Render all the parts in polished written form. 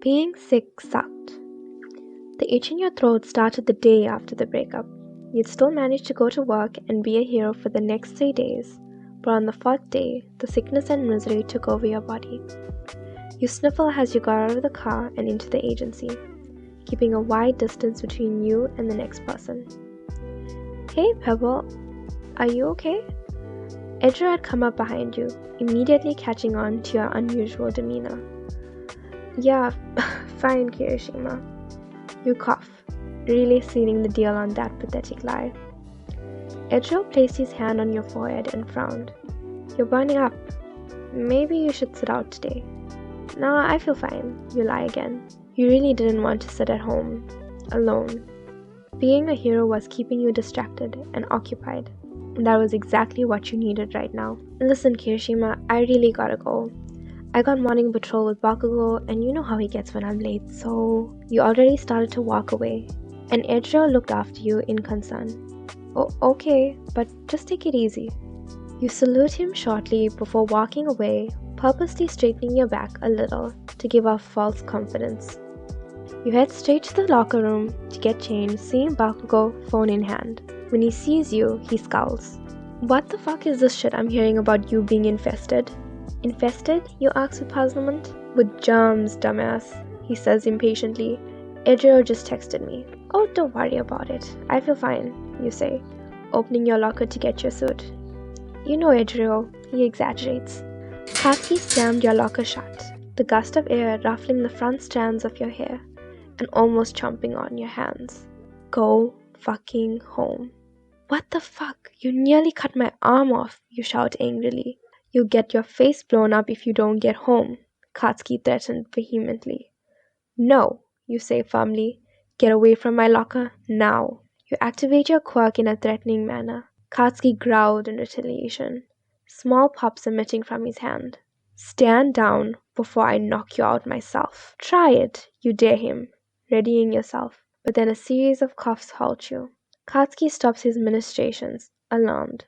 Being sick sucked. The itch in your throat started the day after the breakup. You'd still manage to go to work and be a hero for the next 3 days, but on the 4th day, the sickness and misery took over your body. You sniffle as you got out of the car and into the agency, keeping a wide distance between you and the next person. Hey Pebble, are you okay? Ejirou had come up behind you, immediately catching on to your unusual demeanor. Yeah, fine, Kirishima. You cough, really sealing the deal on that pathetic lie. Ejirou placed his hand on your forehead and frowned. You're burning up. Maybe you should sit out today. No, I feel fine, you lie again. You really didn't want to sit at home, alone. Being a hero was keeping you distracted and occupied. And that was exactly what you needed right now. Listen, Kirishima, I really gotta go. I got morning patrol with Bakugou, and you know how he gets when I'm late, so... You already started to walk away, and Ejirou looked after you in concern. Oh, okay, but just take it easy. You salute him shortly before walking away, purposely straightening your back a little to give off false confidence. You head straight to the locker room to get changed, seeing Bakugou phone in hand. When he sees you, he scowls. What the fuck is this shit I'm hearing about you being infested? Infested? You ask with puzzlement. With germs, dumbass, he says impatiently. Ejirou just texted me. Oh, don't worry about it. I feel fine, you say, opening your locker to get your suit. You know Ejirou, he exaggerates. Katsuki slammed your locker shut, the gust of air ruffling the front strands of your hair and almost chomping on your hands. Go fucking home. What the fuck? You nearly cut my arm off, you shout angrily. You'll get your face blown up if you don't get home, Katsuki threatened vehemently. No, you say firmly. Get away from my locker, now. You activate your quirk in a threatening manner. Katsuki growled in retaliation, small pops emitting from his hand. Stand down before I knock you out myself. Try it, you dare him, readying yourself. But then a series of coughs halt you. Katsuki stops his ministrations, alarmed.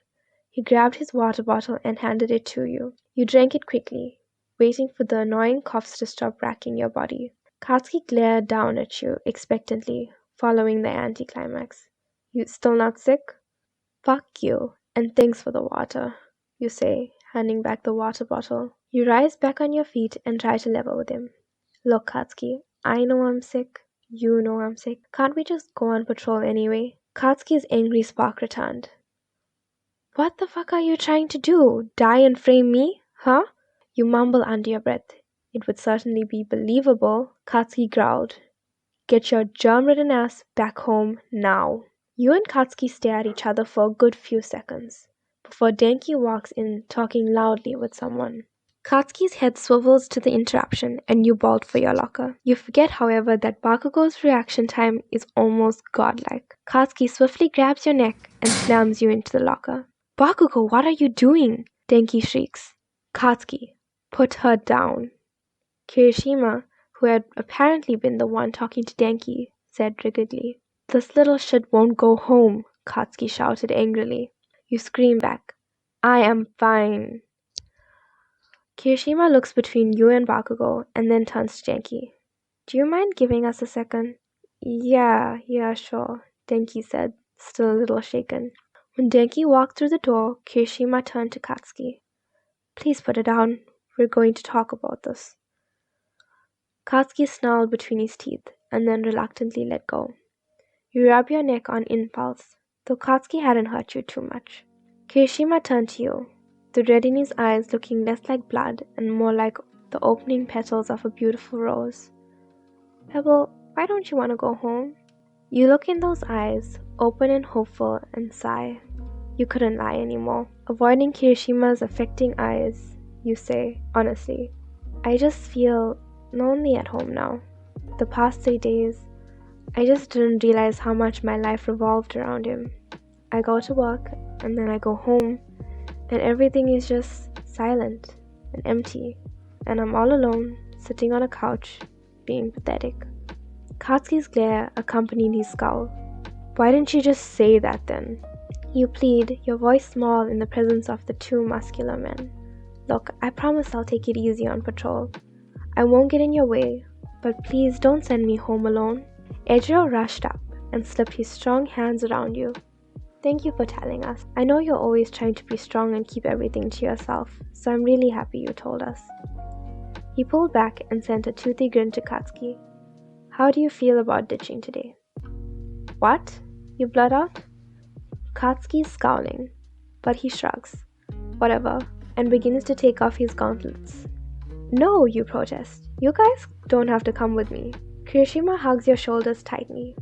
He grabbed his water bottle and handed it to you. You drank it quickly, waiting for the annoying coughs to stop racking your body. Katsuki glared down at you expectantly, following the anticlimax. You still not sick? Fuck you, and thanks for the water, you say, handing back the water bottle. You rise back on your feet and try to level with him. Look, Katsuki, I know I'm sick. You know I'm sick. Can't we just go on patrol anyway? Katsuki's angry spark returned. What the fuck are you trying to do? Die and frame me? Huh? You mumble under your breath. It would certainly be believable, Katsuki growled. Get your germ-ridden ass back home now. You and Katsuki stare at each other for a good few seconds, before Denki walks in talking loudly with someone. Katsuki's head swivels to the interruption and you bolt for your locker. You forget, however, that Bakugou's reaction time is almost godlike. Katsuki swiftly grabs your neck and slams you into the locker. Bakugou, what are you doing? Denki shrieks. Katsuki, put her down. Kirishima, who had apparently been the one talking to Denki, said rigidly. This little shit won't go home, Katsuki shouted angrily. You scream back. I am fine. Kirishima looks between you and Bakugou and then turns to Denki. Do you mind giving us a second? Yeah, sure, Denki said, still a little shaken. When Denki walked through the door, Kirishima turned to Katsuki. Please put it down. We're going to talk about this. Katsuki snarled between his teeth and then reluctantly let go. You rub your neck on impulse, though Katsuki hadn't hurt you too much. Kirishima turned to you, the red in his eyes looking less like blood and more like the opening petals of a beautiful rose. Pebble, why don't you want to go home? You look in those eyes, open and hopeful, and sigh. You couldn't lie anymore. Avoiding Kirishima's affecting eyes, you say, honestly, I just feel lonely at home now. The past 3 days, I just didn't realize how much my life revolved around him. I go to work, and then I go home, and everything is just silent and empty, and I'm all alone, sitting on a couch, being pathetic. Katsuki's glare accompanied his scowl. Why didn't you just say that then? You plead, your voice small in the presence of the 2 muscular men. Look, I promise I'll take it easy on patrol. I won't get in your way. but please don't send me home alone. Ejirou rushed up and slipped his strong hands around you. Thank you for telling us. I know you're always trying to be strong and keep everything to yourself, so I'm really happy you told us. He pulled back and sent a toothy grin to Katsuki. How do you feel about ditching today? What? You blurt out? Katsuki's scowling, but he shrugs. Whatever, and begins to take off his gauntlets. No, you protest. You guys don't have to come with me. Kirishima hugs your shoulders tightly.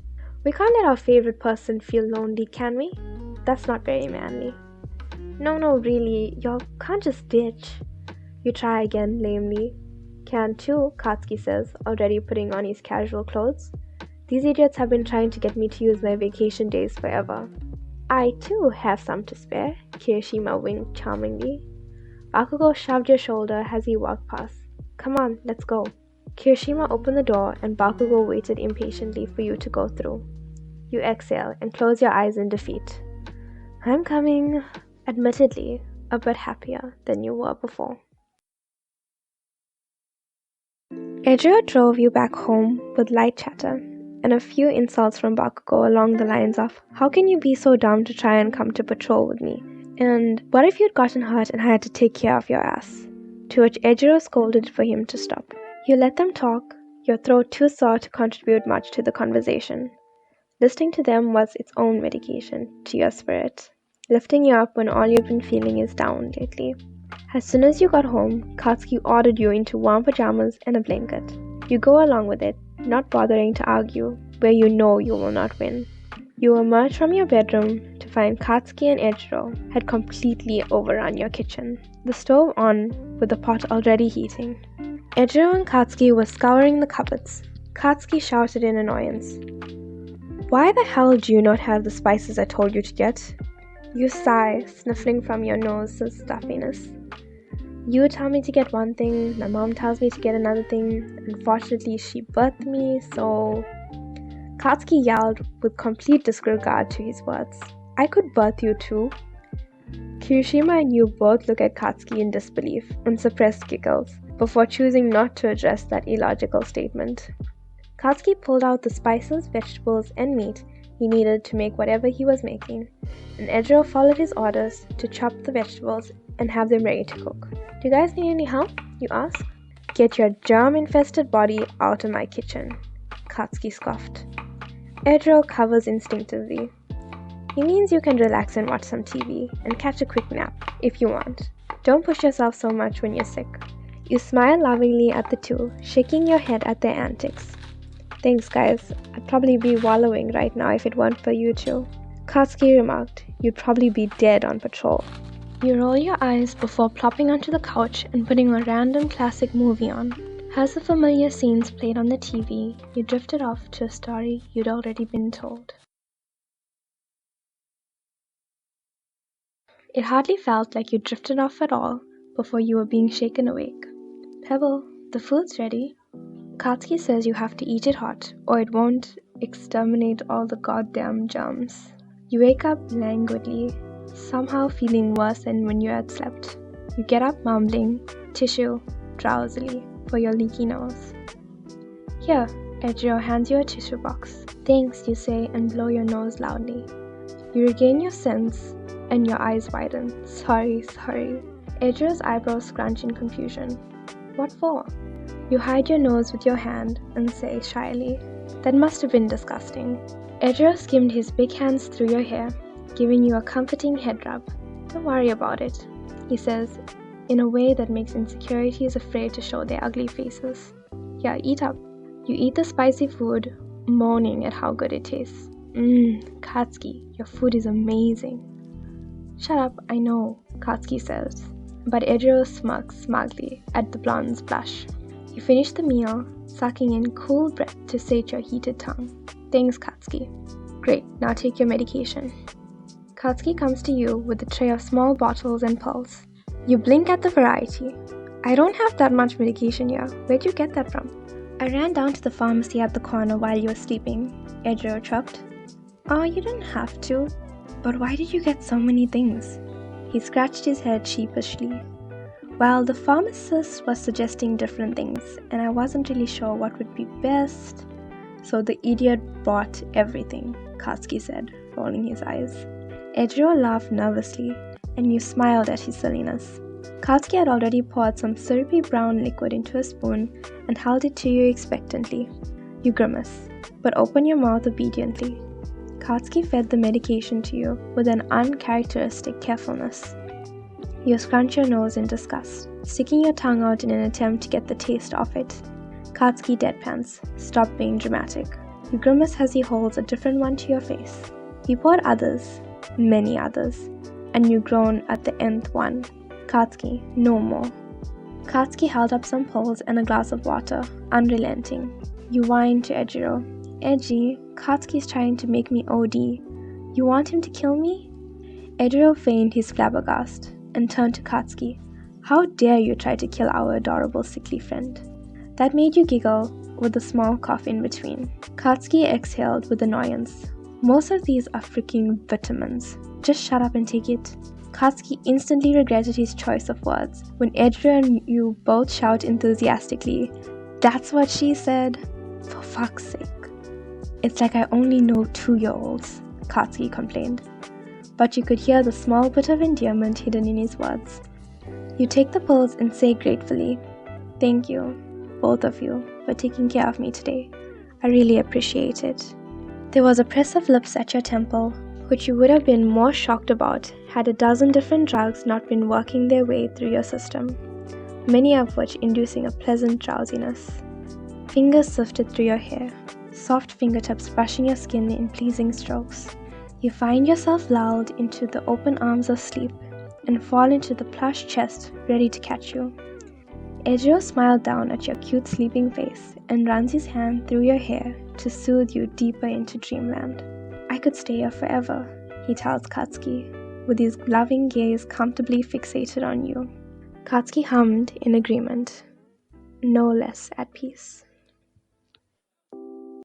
We can't let our favorite person feel lonely, can we? That's not very manly. No, really, y'all can't just ditch. You try again, lamely. Can too, Katsuki says, already putting on his casual clothes. These idiots have been trying to get me to use my vacation days forever. I too have some to spare, Kirishima winked charmingly. Bakugou shoved your shoulder as he walked past. Come on, let's go. Kirishima opened the door and Bakugou waited impatiently for you to go through. You exhale and close your eyes in defeat. I'm coming, admittedly, a bit happier than you were before. Ejirou drove you back home with light chatter and a few insults from Bakugou along the lines of, how can you be so dumb to try and come to patrol with me? And what if you'd gotten hurt and I had to take care of your ass? To which Ejirou scolded for him to stop. You let them talk, your throat too sore to contribute much to the conversation. Listening to them was its own medication to your spirit, lifting you up when all you've been feeling is down lately. As soon as you got home, Katsuki ordered you into warm pajamas and a blanket. You go along with it, not bothering to argue, where you know you will not win. You emerge from your bedroom to find Katsuki and Ejirou had completely overrun your kitchen, the stove on with the pot already heating. Ejirou and Katsuki were scouring the cupboards. Katsuki shouted in annoyance. Why the hell do you not have the spices I told you to get? You sigh, sniffling from your nose's stuffiness. You tell me to get one thing, my mom tells me to get another thing. Unfortunately, she birthed me, so... Katsuki yelled with complete disregard to his words. I could birth you too. Kirishima and you both look at Katsuki in disbelief and suppressed giggles before choosing not to address that illogical statement. Katsuki pulled out the spices, vegetables, and meat he needed to make whatever he was making, and Ejirou followed his orders to chop the vegetables and have them ready to cook. Do you guys need any help? You ask. Get your germ-infested body out of my kitchen, Katsuki scoffed. Ejirou covers instinctively. He means you can relax and watch some TV and catch a quick nap if you want. Don't push yourself so much when you're sick. You smile lovingly at the two, shaking your head at their antics. Thanks guys, I'd probably be wallowing right now if it weren't for you two. Katsuki remarked, you'd probably be dead on patrol. You roll your eyes before plopping onto the couch and putting a random classic movie on. As the familiar scenes played on the TV, you drifted off to a story you'd already been told. It hardly felt like you drifted off at all before you were being shaken awake. Pebble, the food's ready. Katsuki says you have to eat it hot, or it won't exterminate all the goddamn germs. You wake up languidly, somehow feeling worse than when you had slept. You get up mumbling, tissue, drowsily, for your leaky nose. Here, Ejirou hands you a tissue box. Thanks, you say, and blow your nose loudly. You regain your sense, and your eyes widen. Sorry. Ejirou's eyebrows scrunch in confusion. What for? You hide your nose with your hand and say shyly, that must have been disgusting. Ejirou skimmed his big hands through your hair, giving you a comforting head rub. Don't worry about it, he says, in a way that makes insecurities afraid to show their ugly faces. Yeah, eat up. You eat the spicy food, moaning at how good it tastes. Katsuki, your food is amazing. Shut up, I know, Katsuki says, but Ejirou smirks smugly at the blonde's blush. You finish the meal, sucking in cool breath to sate your heated tongue. Thanks, Katsuki. Great, now take your medication. Katsuki comes to you with a tray of small bottles and pills. You blink at the variety. I don't have that much medication here. Where'd you get that from? I ran down to the pharmacy at the corner while you were sleeping, Ejirou chucked. Oh, you didn't have to. But why did you get so many things? He scratched his head sheepishly. Well, the pharmacist was suggesting different things, and I wasn't really sure what would be best. So the idiot bought everything, Katsuki said, rolling his eyes. Ejirou laughed nervously, and you smiled at his silliness. Katsuki had already poured some syrupy brown liquid into a spoon and held it to you expectantly. You grimace, but open your mouth obediently. Katsuki fed the medication to you with an uncharacteristic carefulness. You scrunch your nose in disgust, sticking your tongue out in an attempt to get the taste off it. Katsuki deadpans, stop being dramatic. You grimace as he holds a different one to your face. He poured others, many others, and you groan at the nth one. Katsuki, no more. Katsuki held up some pills and a glass of water, unrelenting. You whine to Ejirou. Eji, Katsuki's trying to make me OD. You want him to kill me? Ejirou feigned his flabbergast and turned to Katsuki. How dare you try to kill our adorable sickly friend? That made you giggle, with a small cough in between. Katsuki exhaled with annoyance. Most of these are freaking vitamins. Just shut up and take it. Katsuki instantly regretted his choice of words when Ejirou and you both shout enthusiastically, "That's what she said!" For fuck's sake. It's like I only know 2-year-olds, Katsuki complained. But you could hear the small bit of endearment hidden in his words. You take the pills and say gratefully, "Thank you, both of you, for taking care of me today. I really appreciate it." There was a press of lips at your temple, which you would have been more shocked about had a dozen different drugs not been working their way through your system, many of which inducing a pleasant drowsiness. Fingers sifted through your hair, soft fingertips brushing your skin in pleasing strokes. You find yourself lulled into the open arms of sleep and fall into the plush chest ready to catch you. Ejirou smiled down at your cute sleeping face and runs his hand through your hair to soothe you deeper into dreamland. "I could stay here forever," he tells Katsuki, with his loving gaze comfortably fixated on you. Katsuki hummed in agreement, no less at peace.